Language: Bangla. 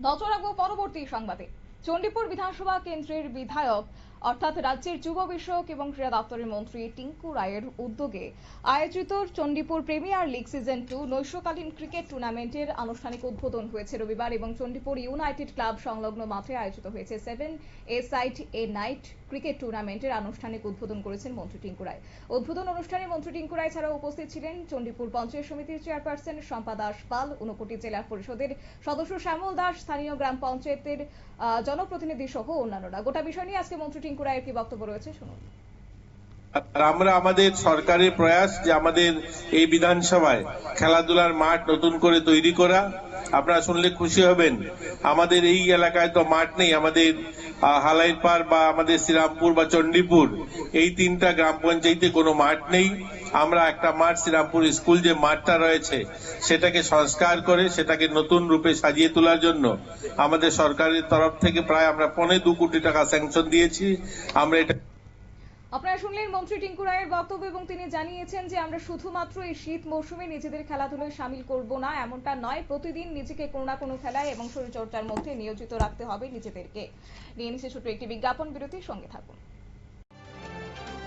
নজর রাখবো পরবর্তী সংবাদে। চণ্ডীপুর বিধানসভা কেন্দ্রের বিধায়ক অর্থাৎ রাজ্যের যুব বিষয়ক এবং ক্রীড়া দপ্তরের মন্ত্রী টিঙ্কু রায়ের উদ্যোগে আয়োজিত চণ্ডীপুর প্রিমিয়ার লিগ সিজন 2 নৈশকালীন ক্রিকেট টুর্নামেন্টের আনুষ্ঠানিক উদ্বোধন হয়েছে রবিবার এবং চণ্ডীপুর ইউনাইটেড ক্লাব সংলগ্ন মাঠে আয়োজিত হয়েছে 7 এ সাইড এ নাইট ক্রিকেট টুর্নামেন্টের আনুষ্ঠানিক উদ্বোধন করেছেন মন্ত্রী টিঙ্কু রায়। উদ্বোধন অনুষ্ঠানে মন্ত্রী টিঙ্কু রায় ছাড়াও উপস্থিত ছিলেন চণ্ডীপুর পঞ্চায়েত সমিতির চেয়ারপারসন শম্পা দাস পাল, ঊনকোটি জেলা পরিষদের সদস্য শ্যামল দাস, স্থানীয় গ্রাম পঞ্চায়েতের জনপ্রতিনিধি সহ অন্যান্যরা। গোটা বিষয় নিয়ে আজকে মন্ত্রী টিঙ্কু রায়ের কি বক্তব্য রয়েছে শুনুন। আমরা আমাদের সরকারের প্রয়াস যে আমাদের এই বিধানসভায় খেলাধুলার মাঠ নতুন করে তৈরি করা। আপনারা শুনলে খুশি হবেন, আমাদের এই এলাকায় তো মাঠ নেই। আমাদের হালাইপাড় বা আমাদের শ্রীরামপুর বা চণ্ডীপুর এই তিনটা গ্রাম পঞ্চায়েতে কোনো মাঠ নেই। আমরা একটা মাঠ, শ্রীরামপুর স্কুল যে মাঠটা রয়েছে সেটাকে সংস্কার করে সেটাকে নতুন রূপে সাজিয়ে তোলার জন্য আমাদের সরকারের তরফ থেকে প্রায় আমরা 2.25 কোটি টাকা স্যাংশন দিয়েছি। আমরা এটা আপনারা শুনলেন মন্ত্রী টিঙ্কু রায়ের বক্তব্য এবং তিনি জানিয়েছেন যে আমরা শুধুমাত্র এই শীত মৌসুমে নিজেদের খেলাধুলায় সামিল করব না, এমনটা নয়। প্রতিদিন নিজেকে কোনো না কোনো খেলায় এবং শরীরচর্চার মধ্যে নিয়োজিত রাখতে হবে নিজেদেরকে। নিয়ে নিচ্ছে ছোট্ট একটি বিজ্ঞাপন বিরতির সঙ্গে থাকুন।